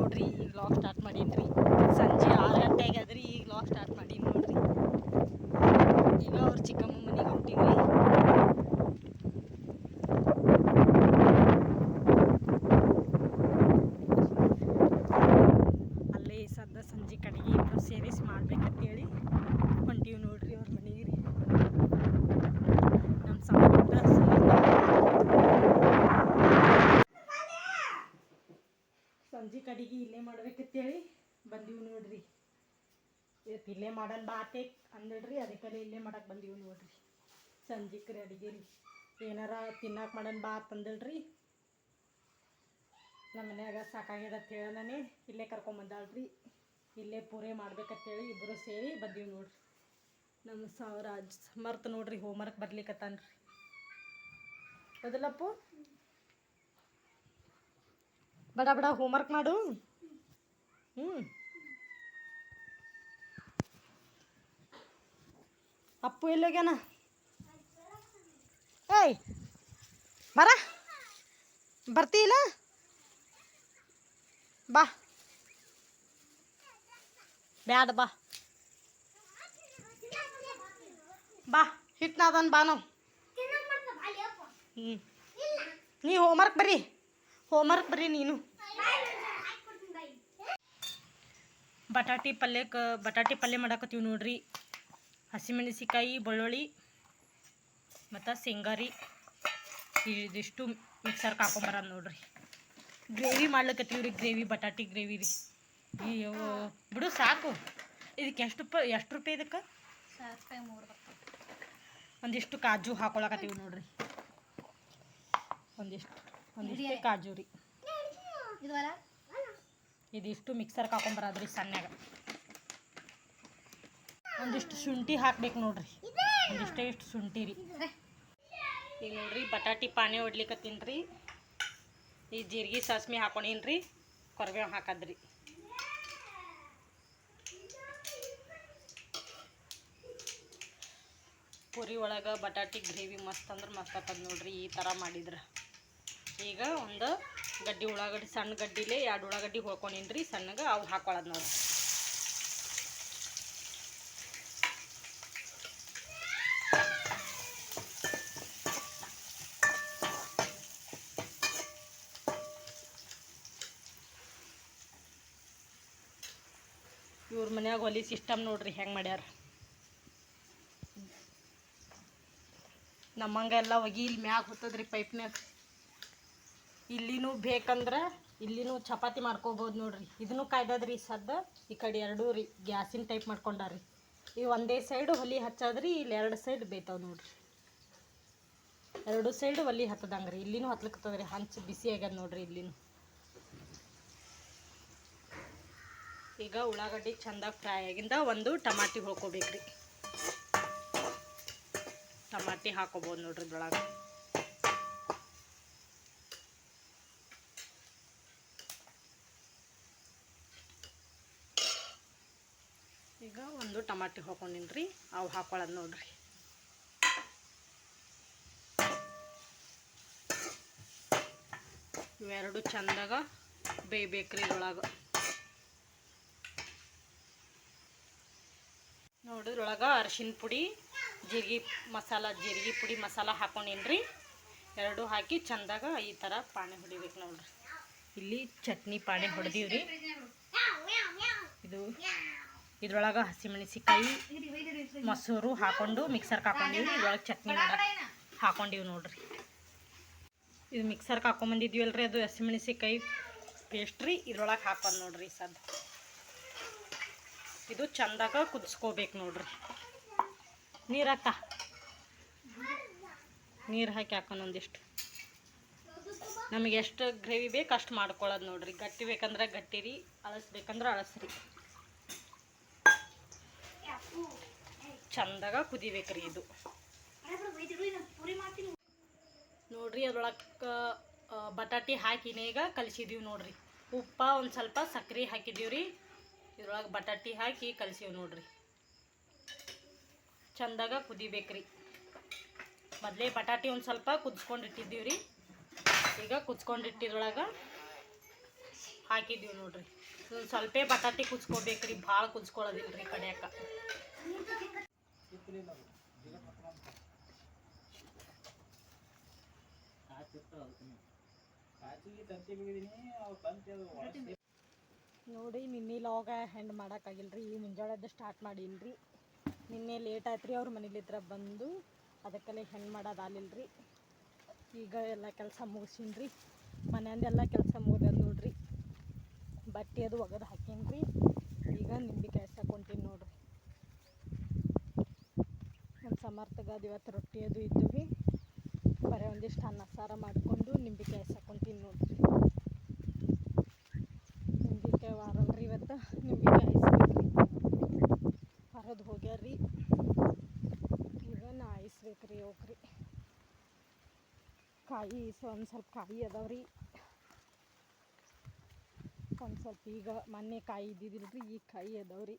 ನೋಡ್ರಿ ಈಗ vlog start ಮಾಡೀನಿ ರೀ. ಸಂಜೆ 6 ಗಂಟೆಗೆ ಅದ್ರಿ ಈಗ ವ್ಲಾಗ್ ಸ್ಟಾರ್ಟ್ ಮಾಡೀನಿ ನೋಡ್ರಿ. ಈಗ ಅವ್ರ ಚಿಕ್ಕಮ್ಮ ಮನೆಗೆ ಹೊಂಟೀವಿ. ಅಲ್ಲೇ ಸದ್ದ ಸಂಜೆ ಕಡೆಗೆ ಇಬ್ಬರು ಸೇರಿಸಿ ಮಾಡ್ಬೇಕಂತೇಳಿ ಹೊಂಟೀವಿ ನೋಡ್ರಿ ಅವ್ರ ಮನೆಗೆ ರೀ. ನಮ್ಮ ಸಂಪುಟ ಸಂಜೆ ಕಡೆಗೆ ಇಲ್ಲೇ ಮಾಡ್ಬೇಕಂತೇಳಿ ಬಂದೀವಿ ನೋಡ್ರಿ. ಇವತ್ತು ಇಲ್ಲೇ ಮಾಡಲ್ ಬಾತೆ ಅಂದಳ್ರಿ, ಅದಕ್ಕೆ ಇಲ್ಲೇ ಮಾಡಕ್ಕೆ ಬಂದೀವಿ ನೋಡ್ರಿ. ಸಂಜೆಗೆ ರೀ ಅಡುಗೆ ರೀ ಏನಾರ ತಿನ್ನಕ್ಕೆ ಮಾಡೋಣ ಬಾ ಅಂತಂದಳ್ರಿ. ನಮ್ಮ ಮನ್ಯಾಗ ಸಾಕಾಗ್ಯದ ಅಂತ ಹೇಳನೇ ಇಲ್ಲೇ ಕರ್ಕೊಂಬಂದಾಳ್ರಿ. ಇಲ್ಲೇ ಪೂರೈ ಮಾಡ್ಬೇಕಂತೇಳಿ ಇಬ್ಬರು ಸೇರಿ ಬಂದೀವಿ ನೋಡ್ರಿ. ನಮ್ಮ ಸಾವಿರಾಜ್ ಸಮರ್ಥ ನೋಡ್ರಿ ಹೋಮ್ವರ್ಕ್ ಬರ್ಲಿಕ್ಕತ್ತಾನ್ರಿ. ಹೌದಲ್ಲಪ್ಪು? ಬಡ ಬಡ ಹೋಮ್ವರ್ಕ್ ಮಾಡು. ಅಪ್ಪು ಎಲ್ಲೋಗ್ಯಾನ? ಏಯ್ ಬರ, ಬರ್ತೀಯಿಲ್ಲ? ಬಾ ಬ್ಯಾಡ, ಬಾ ಬಾ ಹಿಟ್ನಾದನ್ ಬಾ. ನಾವು ನೀ ಹೋಮ್ವರ್ಕ್ ಬರ್ರಿ ನೀನು. ಬಟಾಟಿ ಪಲ್ಯ ಮಾಡಾಕತ್ತೀವಿ ನೋಡ್ರಿ. ಹಸಿಮೆಣಸಿಕಾಯಿ, ಬೆಳ್ಳುಳ್ಳಿ ಮತ್ತು ಶೇಂಗಾ ರೀ. ಇದಿಷ್ಟು ಮಿಕ್ಸರ್ಗೆ ಹಾಕೊಂಬರೋದು ನೋಡ್ರಿ. ಗ್ರೇವಿ ಮಾಡ್ಲಿಕ್ಕತ್ತೀವಿ ರೀ. ಬಟಾಟಿ ಗ್ರೇವಿ ರೀ. ಅಯ್ಯೋ ಬಿಡು ಸಾಕು. ಇದಕ್ಕೆ ಎಷ್ಟು ರೂಪಾಯಿ ಇದಕ್ಕೆ? 1,000 ರೂಪಾಯಿ 3. ಒಂದಿಷ್ಟು ಕಾಜು ಹಾಕೊಳಕತ್ತೀವಿ ನೋಡ್ರಿ. ಒಂದಿಷ್ಟು ಕಾಜು ರೀ. ಇದಿಷ್ಟು ಮಿಕ್ಸರ್ಗೆ ಹಾಕೊಂಬರೋದ್ರಿ ಸಣ್ಣಗ. ಒಂದಿಷ್ಟು ಶುಂಠಿ ಹಾಕ್ಬೇಕು ನೋಡ್ರಿ. ಇಷ್ಟು ಶುಂಠಿ ರೀ. ಈಗ ನೋಡ್ರಿ ಬಟಾಟಿ ಪಾನೆ ಹೊಡ್ಲಿಕ್ಕತ್ತೀನಿ ರೀ. ಈ ಜೀರಿಗೆ ಸಾಸ್ಮಿ ಹಾಕೊಂಡೀನಿ ರೀ. ಕೊರ್ಬೇವು ಹಾಕದ್ರಿ. ಪುರಿ ಒಳಗೆ ಬಟಾಟಿ ಗ್ರೇವಿ ಮಸ್ತ್ ಅಂದ್ರೆ ಮಸ್ತ್ ಆಗ್ತದೆ ನೋಡ್ರಿ ಈ ಥರ ಮಾಡಿದ್ರೆ. ಈಗ ಒಂದು ಗಡ್ಡಿ ಉಳ್ಳಾಗಡ್ಡಿ, ಸಣ್ಣ ಗಡ್ಡಿಲೇ 2 ಉಳ್ಳಾಗಡ್ಡಿ ಹೊಳ್ಕೊಂಡೀನಿ ರೀ ಸಣ್ಣಗೆ. ಅವು ಹಾಕೊಳ್ಳೋದು ನೋಡ್ರಿ. ಇವ್ರ ಮನ್ಯಾಗ ಒಲಿ ಸಿಸ್ಟಮ್ ನೋಡ್ರಿ ಹೆಂಗೆ ಮಾಡ್ಯಾರ. ನಮ್ಮಂಗೆಲ್ಲ ಒಗಿ ಇಲ್ಲಿ ಮ್ಯಾಗ ಹೊತ್ತದ್ರಿ ಪೈಪ್ನ್ಯಾಗ. ಇಲ್ಲಿನೂ ಬೇಕಂದ್ರೆ ಇಲ್ಲಿನೂ ಚಪಾತಿ ಮಾಡ್ಕೋಬೋದು ನೋಡ್ರಿ. ಇದನ್ನು ಕಾಯ್ದದ್ರಿ ಸದ್ದ. ಈ ಕಡೆ 2 ರೀ ಗ್ಯಾಸಿನ ಟೈಪ್ ಮಾಡ್ಕೊಂಡಾರ್ರಿ. ಈ ಒಂದೇ ಸೈಡು ಒಲಿ ಹಚ್ಚದ್ರಿ. ಇಲ್ಲಿ 2 ಸೈಡ್ ಬೇಯ್ತಾವೆ ನೋಡ್ರಿ. 2 ಸೈಡು ಒಲಿ ಹತ್ತದಂಗೆ ರೀ. ಇಲ್ಲಿನೂ ಹತ್ಲಿಕ್ಕತ್ತದ್ರಿ. ಹಂಚು ಬಿಸಿ ಆಗ್ಯದ ನೋಡ್ರಿ ಇಲ್ಲಿನೂ. ಈಗ ಉಳ್ಳಾಗಡ್ಡಿ ಚಂದಾಗಿ ಫ್ರೈ ಆಗಿಂದ ಒಂದು ಟಮಾಟಿ ಹೊಳ್ಕೊಬೇಕ್ರಿ. ಟಮಾಟಿ ಹಾಕೋಬೋದು ನೋಡ್ರಿ ಇದ್ರೊಳಗೆ. ಈಗ ಒಂದು ಟಮಾಟಿ ಹಾಕೊಂಡಿನಿ ರೀ. ಅವು ಹಾಕೊಳ್ಳೋದು ನೋಡ್ರಿ. ಇವೆರಡು ಚಂದಾಗ ಬೇಯ್ಬೇಕ್ರಿ ಇದ್ರೊಳಗೆ. ನೋಡ್ರಿ ಇದ್ರೊಳಗೆ ಅರಿಶಿನ ಪುಡಿ, ಜೀರಿಗೆ ಪುಡಿ ಮಸಾಲ ಹಾಕೊಂಡೀನಿ ರೀ. 2 ಹಾಕಿ ಚಂದಾಗ ಈ ಥರ ಪಾಣೆ ಹೊಡಿಬೇಕು ನೋಡ್ರಿ. ಇಲ್ಲಿ ಚಟ್ನಿ ಪಾಣೆ ಹೊಡೆದೀವ್ರಿ. ಇದ್ರೊಳಗೆ ಹಸಿಮೆಣಸಿಕಾಯಿ, ಮೊಸರು ಹಾಕೊಂಡು ಮಿಕ್ಸರ್ಗೆ ಹಾಕೊಂಡಿವಿ. ಇದ್ರೊಳಗೆ ಚಟ್ನಿ ಹಾಕೊಂಡಿವಿ ನೋಡ್ರಿ. ಇದು ಮಿಕ್ಸರ್ಗೆ ಹಾಕೊಂಬಂದಿದ್ವಲ್ರಿ, ಅದು ಹಸಿಮೆಣಸಿಕಾಯಿ ಪೇಸ್ಟ್ ರೀ. ಇದ್ರೊಳಗೆ ಹಾಕೋದು ನೋಡ್ರಿ ಸದ್. ಇದು ಚಂದಾಗ ಕುದಿಸ್ಕೋಬೇಕು ನೋಡ್ರಿ. ನೀರು ಹಾಕಿ ಹಾಕೋಣ ಒಂದಿಷ್ಟು. ನಮಗೆ ಎಷ್ಟು ಗ್ರೇವಿ ಬೇಕು ಅಷ್ಟು ಮಾಡ್ಕೊಳ್ಳೋದು ನೋಡ್ರಿ. ಗಟ್ಟಿ ಬೇಕಂದ್ರೆ ಗಟ್ಟಿ ರೀ, ಅಳಸ್ಬೇಕಂದ್ರೆ ಅಳಸ್ರಿ. ಚಂದಾಗ ಕುದಿಬೇಕ್ರಿ ಇದು ನೋಡ್ರಿ. ಅದ್ರೊಳಗೆ ಬಟಾಟಿ ಹಾಕಿನೇ ಈಗ ಕಲಿಸಿದೀವಿ ನೋಡ್ರಿ. ಉಪ್ಪ ಒಂದು ಸ್ವಲ್ಪ ಸಕ್ಕರೆ ಹಾಕಿದೀವಿ ರೀ. ಇದ್ರೊಳಗೆ ಬಟಾಟಿ ಹಾಕಿ ಕಲಿಸೀವಿ ನೋಡ್ರಿ. ಚಂದಾಗ ಕುದಿಬೇಕ್ರಿ. ಮೊದಲೇ ಬಟಾಟಿ ಒಂದು ಸ್ವಲ್ಪ ಕುದಿಸ್ಕೊಂಡು ಇಟ್ಟಿದ್ದೀವಿ ರೀ. ಈಗ ಕುದಿಸ್ಕೊಂಡು ಇಟ್ಟಿದ್ರೊಳಗೆ ಹಾಕಿದ್ದೀವಿ ನೋಡ್ರಿ. ಸ್ವಲ್ಪ ಬಟಾಟಿ ಕುಚ್ಕೋಬೇಕ್ರಿ, ಭಾಳ ಕುಚ್ಕೊಳ್ಳೋದಿಲ್ರಿ ಕಡ್ಯಾಕ. ನೋಡಿ ನಿನ್ನೆ ಲಾಗ ಹೆಂಡ್ ಮಾಡೋಕ್ಕಾಗಿಲ್ರಿ, ಈ ಮುಂಜಾಳೆದ್ದು ಸ್ಟಾರ್ಟ್ ಮಾಡಿಲ್ರಿ. ನಿನ್ನೆ ಲೇಟ್ ಆಯ್ತು ರೀ, ಅವ್ರ ಮನೇಲಿದ್ರ ಬಂದು, ಅದಕ್ಕಲ್ಲೇ ಹೆಣ್ಣು ಮಾಡೋದು ಆಲಿಲ್ರಿ. ಈಗ ಎಲ್ಲ ಕೆಲಸ ಮುಗಿಸೀನ್ರಿ, ಮನೆಯಿಂದೆಲ್ಲ ಕೆಲಸ ಮುಗ್ದದ ನೋಡ್ರಿ. ಬಟ್ಟೆ ಅದು ಒಗೆದು ಹಾಕೀನ್ರಿ. ಈಗ ನಿಂಬೆಕಾಯಿ ಸಾಕೊಂತೀನಿ ನೋಡ್ರಿ. ನಮ್ಮ ಸಮರ್ಥಗ ಅದು ಇವತ್ತು ರೊಟ್ಟಿ ಅದು ಇದ್ದು ರೀ, ಬರೀ ಒಂದಿಷ್ಟು ಅನ್ನ ಸಾರ ಮಾಡಿಕೊಂಡು ನಿಂಬೆಕಾಯಿ ಸಾಕೊಂತೀನಿ ನೋಡ್ರಿ. ನಿಂಬೆಕಾಯಿ ವಾರಲ್ರಿ ಇವತ್ತು, ನಿಂಬೆಕಾಯಿ ಐಸ್ಬೇಕ್ರಿ. ಹೊರದು ಹೋಗ್ಯಾರ್ರಿ, ಈಗ ನಾ ಐಸ್ಬೇಕ್ರಿ ಹೋಗ್ರಿ. ಕಾಯಿ ಒಂದು ಸ್ವಲ್ಪ ಕಾಯಿ ಅದಾವ್ರಿ, ಒಂದು ಸ್ವಲ್ಪ ಈಗ ಮೊನ್ನೆ ಕಾಯಿ ಇದ್ದಿದ್ದಿಲ್ರಿ, ಈಗ ಕಾಯಿ ಅದಾವ್ರಿ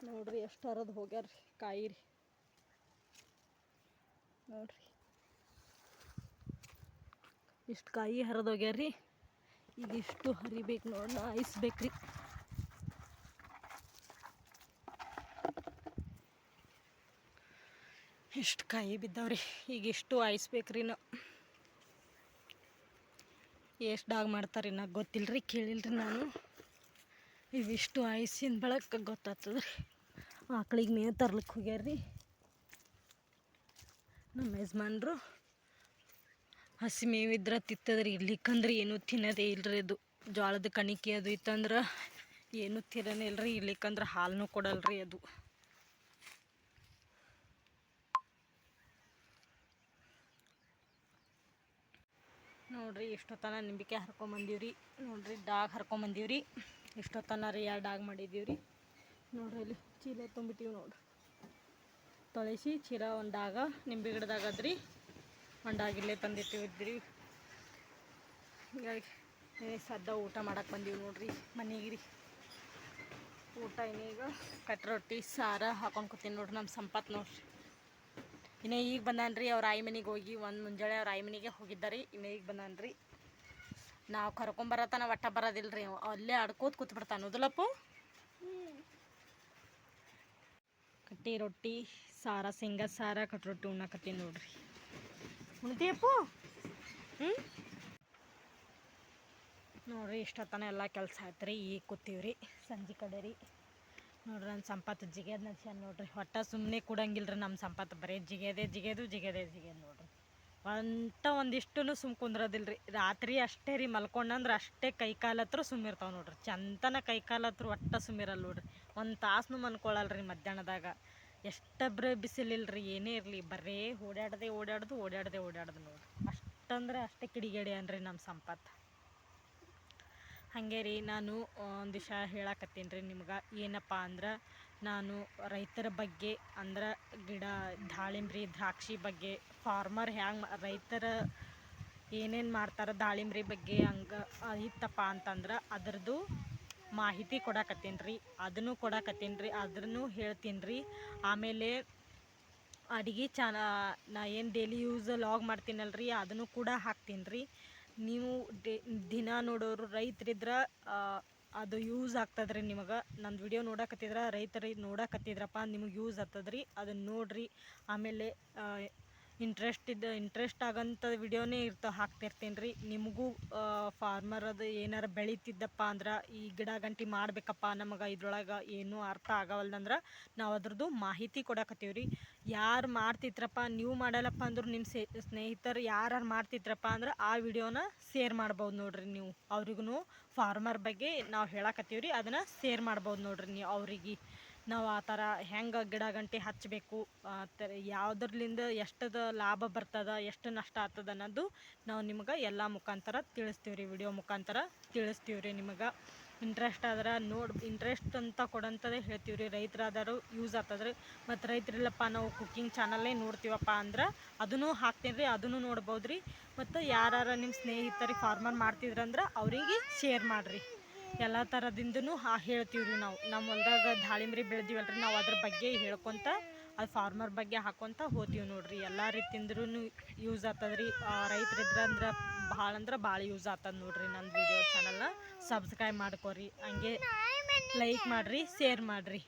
ನೋಡ್ರಿ. ಎಷ್ಟು ಹರಿದು ಹೋಗ್ಯಾರ್ರಿ ಕಾಯಿ ರೀ ನೋಡ್ರಿ. ಇಷ್ಟು ಕಾಯಿ ಹರಿದು ಹೋಗ್ಯಾರ್ರಿ, ಈಗ ಇಷ್ಟು ಹರಿಬೇಕು ನೋಡಿ, ನಾ ಐಸ್ಬೇಕ್ರಿ. ಇಷ್ಟು ಕಾಯಿ ಬಿದ್ದಾವ್ರಿ, ಈಗ ಇಷ್ಟು ಐಸ್ಬೇಕ್ರಿ. ನಾವು ಎಷ್ಟು ಡಾಗ್ ಮಾಡ್ತಾರೆ ನಂಗೆ ಗೊತ್ತಿಲ್ಲರಿ, ಕೇಳಿಲ್ರಿ ನಾನು. ಇವಿಷ್ಟು ಐಸಿನ ಬೆಳಕ್ಕೆ ಗೊತ್ತಾಗ್ತದೆ ರೀ. ಆಕಳಿಗೆ ಮೇವು ತರ್ಲಿಕ್ಕೆ ಹೋಗ್ಯಾರ್ರಿ ನಮ್ಮ ಯಜಮಾನ್ರು. ಹಸಿ ಮೇವಿದ್ರೆ ತಿತ್ತದ್ರಿ, ಇರ್ಲಿಕ್ಕಂದ್ರೆ ಏನೂ ತಿನ್ನೋದೇ ಇಲ್ರಿ. ಅದು ಜೋಳದ ಕಣಿಕೆ ಅದು ಇತ್ತಂದ್ರೆ ಏನೂ ತಿನ್ನೋನೇ ಇಲ್ರಿ, ಇರ್ಲಿಕ್ಕಂದ್ರೆ ಹಾಲನ್ನೂ ಕೊಡಲ್ರಿ ಅದು. ನೋಡ್ರಿ ಇಷ್ಟೊತ್ತನ ನಿಂಬೆಕಾಯಿ ಹರ್ಕೊಂಬಂದೀವ್ರಿ ನೋಡ್ರಿ. ಡಾಗ್ ಹರ್ಕೊಂಬಂದೀವ್ರಿ ಇಷ್ಟೊತ್ತನ ರೀ. 2 ಡಾಗ್ ಮಾಡಿದ್ದೀವ್ರಿ ನೋಡ್ರಿ. ಇಲ್ಲಿ ಚೀಲ ತುಂಬಿಟ್ಟಿವಿ ನೋಡ್ರಿ. ತೊಳೆಸಿ ಚೀಲ ಒಂದು ಡಾಗ ನಿಂಬೆ ಗಿಡದಾಗದ್ರಿ, ಒಂದು ಡಾಗ್ ಇಲ್ಲೇ ತಂದಿಟ್ಟಿವಿದ್ರಿ. ಹೀಗಾಗಿ ಸದ್ದ ಊಟ ಮಾಡಕ್ಕೆ ಬಂದೀವಿ ನೋಡ್ರಿ ಮನೆಗೆ ರೀ. ಊಟ ಇನ್ನೀಗ ಕಟ್ ರೊಟ್ಟಿ ಸಾರ ಹಾಕೊಂಡು ಕೂತೀನಿ ನೋಡ್ರಿ. ನಮ್ಮ ಸಂಪತ್ ನೋಡ್ರಿ ಇನ್ನೇ ಈಗ ಬಂದಾನ್ರಿ. ಅವ್ರ ಆಯಿ ಮನೆಗೆ ಹೋಗಿ ಒಂದು ಮುಂಜಾನೆ ಅವ್ರ ಆಯಿ ಮನೆಗೆ ಹೋಗಿದ್ದಾರೆ, ಇನ್ನೇ ಈಗ ಬಂದಾನ್ರಿ. ನಾವು ಕರ್ಕೊಂಬರತನ ಒಟ್ಟ ಬರೋದಿಲ್ರಿ, ಅಲ್ಲೇ ಆಡ್ಕೋತ ಕೂತ್ಬಿಡ್ತಾನೆ. ಓದಲಪ್ಪು ಕಟ್ಟಿ ರೊಟ್ಟಿ ಸಾರ, ಶೇಂಗಾ ಸಾರ ಕಟ್ ರೊಟ್ಟಿ ಉಣ್ಣಾಕತ್ತೀನಿ ನೋಡ್ರಿ. ಉಣ್ತೀಯಪ್ಪು? ನೋಡ್ರಿ ಇಷ್ಟೊತ್ತನ ಎಲ್ಲ ಕೆಲಸ ಆಯ್ತು ರೀ. ಈಗ ಕೂತೀವ್ರಿ ಸಂಜೆ ಕಡೆ ರೀ ನೋಡ್ರಿ. ನನ್ನ ಸಂಪತ್ತು ಜಿಗ್ಯದ ನಡ್ಸ್ಯಾನ ನೋಡ್ರಿ. ಹೊಟ್ಟ ಸುಮ್ಮನೆ ಕೊಡಂಗಿಲ್ರಿ ನಮ್ಮ ಸಂಪತ್ತು, ಬರೀ ಜಿಗ್ಯದು ನೋಡ್ರಿ. ಒಂದಿಷ್ಟು ಸುಮ್ಮ ಕುಂದ್ರದಿಲ್ರಿ. ರಾತ್ರಿ ಅಷ್ಟೇ ರೀ ಮಲ್ಕೊಂಡಂದ್ರೆ ಅಷ್ಟೇ ಕೈ ಕಾಲು ಹತ್ರ ಸುಮ್ಮಿರ್ತಾವೆ ನೋಡ್ರಿ. ಚಂತನ ಕೈ ಕಾಲು ಹತ್ರ ಒಟ್ಟ ಸುಮ್ಮಿರಲ್ಲ ನೋಡ್ರಿ. ಒಂದು ತಾಸು ಮನ್ಕೊಳ್ಳಲ್ರಿ ಮಧ್ಯಾಹ್ನದಾಗ. ಎಷ್ಟಬ್ರೆ ಬಿಸಿಲಿಲ್ರಿ, ಏನೇ ಇರಲಿ, ಬರೀ ಓಡಾಡ್ದು ನೋಡ್ರಿ. ಅಷ್ಟಂದ್ರೆ ಅಷ್ಟೇ ಕಿಡಿಗೇಡಿ ಅನ್ರಿ ನಮ್ಮ ಸಂಪತ್ತು. ಹಾಗೆ ರೀ ನಾನು ಒಂದು ವಿಷಯ ಹೇಳಕತ್ತೀನಿ ರೀ ನಿಮ್ಗೆ. ಏನಪ್ಪ ಅಂದ್ರೆ ನಾನು ರೈತರ ಬಗ್ಗೆ ಅಂದ್ರೆ ಗಿಡ ದಾಳಿಂಬ್ರಿ ದ್ರಾಕ್ಷಿ ಬಗ್ಗೆ, ಫಾರ್ಮರ್ ರೈತರ ಏನೇನು ಮಾಡ್ತಾರೆ ದಾಳಿಂಬ್ರಿ ಬಗ್ಗೆ ಹಂಗೆ ಇತ್ತಪ್ಪ ಅಂತಂದ್ರೆ ಅದ್ರದ್ದು ಮಾಹಿತಿ ಕೊಡಕತ್ತೀನಿ ರೀ. ಅದನ್ನು ಹೇಳ್ತೀನಿ ರೀ. ಆಮೇಲೆ ಅಡುಗೆ ನಾ ಏನು ಡೈಲಿ ಯೂಸ್ ಲಾಗ್ ಮಾಡ್ತೀನಲ್ರಿ, ಅದನ್ನು ಕೂಡ ಹಾಕ್ತೀನಿ ರೀ. ನೀವು ದಿನ ನೋಡೋರು ರೈತರಿದ್ರೆ ಅದು ಯೂಸ್ ಆಗ್ತದ್ರಿ ನಿಮಗೆ. ನನ್ನ ವಿಡಿಯೋ ನೋಡಕತ್ತಿದ್ರೆ ರೈತರಿಗೆ ನೋಡಕತ್ತಿದ್ರಪ್ಪ ನಿಮಗೆ ಯೂಸ್ ಆಗ್ತದ್ರಿ, ಅದನ್ನು ನೋಡಿರಿ. ಆಮೇಲೆ ಇಂಟ್ರೆಸ್ಟ್ ಆಗೋಂಥ ವಿಡಿಯೋನೇ ಹಾಕ್ತಿರ್ತೀನಿ ರೀ. ನಿಮಗೂ ಫಾರ್ಮರ್ ಅದು ಏನಾರು ಬೆಳೀತಿದ್ದಪ್ಪ ಅಂದ್ರೆ ಈ ಗಿಡ ಗಂಟಿ ಮಾಡಬೇಕಪ್ಪ, ನಮಗೆ ಇದ್ರೊಳಗೆ ಏನೂ ಅರ್ಥ ಆಗವಲ್ದಂದ್ರೆ ನಾವು ಅದ್ರದ್ದು ಮಾಹಿತಿ ಕೊಡಕತ್ತೀವಿ ರೀ. ಯಾರು ಮಾಡ್ತಿದ್ರಪ್ಪ, ನೀವು ಮಾಡಲ್ಲಪ್ಪ ಅಂದ್ರು ನಿಮ್ಮ ಸ್ನೇಹಿತರು ಯಾರು ಮಾಡ್ತಿದ್ರಪ್ಪ ಅಂದ್ರೆ ಆ ವಿಡಿಯೋನ ಶೇರ್ ಮಾಡ್ಬೋದು ನೋಡ್ರಿ. ನೀವು ಅವ್ರಿಗೂ ಫಾರ್ಮರ್ ಬಗ್ಗೆ ನಾವು ಹೇಳಕತ್ತೀವಿ ರೀ, ಅದನ್ನು ಶೇರ್ ಮಾಡ್ಬೋದು ನೋಡ್ರಿ. ನೀವು ಅವ್ರಿಗೆ ನಾವು ಆ ಥರ ಹೆಂಗೆ ಗಿಡ ಗಂಟೆ ಹಚ್ಚಬೇಕು, ಯಾವುದ್ರಲಿಂದ ಎಷ್ಟದ ಲಾಭ ಬರ್ತದ, ಎಷ್ಟು ನಷ್ಟ ಆಗ್ತದ ಅನ್ನೋದು ನಾವು ನಿಮ್ಗೆ ಎಲ್ಲ ಮುಖಾಂತರ ತಿಳಿಸ್ತೀವಿ ರೀ, ವಿಡಿಯೋ ಮುಖಾಂತರ ತಿಳಿಸ್ತೀವಿ ರೀ. ನಿಮಗೆ ಇಂಟ್ರೆಸ್ಟ್ ಆದ್ರೆ ಇಂಟ್ರೆಸ್ಟ್ ಅಂತ ಕೊಡೋಂಥದ್ದೇ ಹೇಳ್ತೀವಿ ರೀ. ರೈತರಾದರೂ ಯೂಸ್ ಆಗ್ತದ್ರಿ. ಮತ್ತು ರೈತರಿಲ್ಲಪ್ಪ ನಾವು ಕುಕ್ಕಿಂಗ್ ಚಾನಲ್ಲೇ ನೋಡ್ತೀವಪ್ಪ ಅಂದ್ರೆ ಅದನ್ನು ಹಾಕ್ತೀನಿ ರೀ, ಅದನ್ನು ನೋಡ್ಬೋದು ರೀ. ಮತ್ತು ಯಾರು ನಿಮ್ಮ ಸ್ನೇಹಿತರಿಗೆ ಫಾರ್ಮರ್ ಮಾಡ್ತಿದ್ರಂದ್ರೆ ಅವರಿಗೆ ಶೇರ್ ಮಾಡಿರಿ. ಎಲ್ಲ ಥರದಿಂದನೂ ಹೇಳ್ತೀವಿ ರೀ. ನಾವು ನಮ್ಮ ಹೊಲ್ದಾಗ ದಾಳಿಂಬ್ರಿ ಬೆಳೆದೀವಲ್ರಿ, ನಾವು ಅದ್ರ ಬಗ್ಗೆ ಹೇಳ್ಕೊತ ಅದು ಫಾರ್ಮರ್ ಬಗ್ಗೆ ಹಾಕ್ಕೊತ ಹೋಗ್ತೀವಿ ನೋಡ್ರಿ. ಎಲ್ಲ ರೀತಿಯಿಂದ್ರೂ ಯೂಸ್ ಆಗ್ತದೆ ರೀ. ರೈತರಿದ್ರಂದ್ರೆ ಭಾಳ ಅಂದ್ರೆ ಭಾಳ ಯೂಸ್ ಆಗ್ತದೆ ನೋಡ್ರಿ ನನ್ನ ವಿಡಿಯೋ ಚಾನಲ್ನ. ಸಬ್ಸ್ಕ್ರೈಬ್ ಮಾಡ್ಕೊರಿ, ಹಂಗೆ ಲೈಕ್ ಮಾಡಿರಿ, ಶೇರ್ ಮಾಡಿರಿ.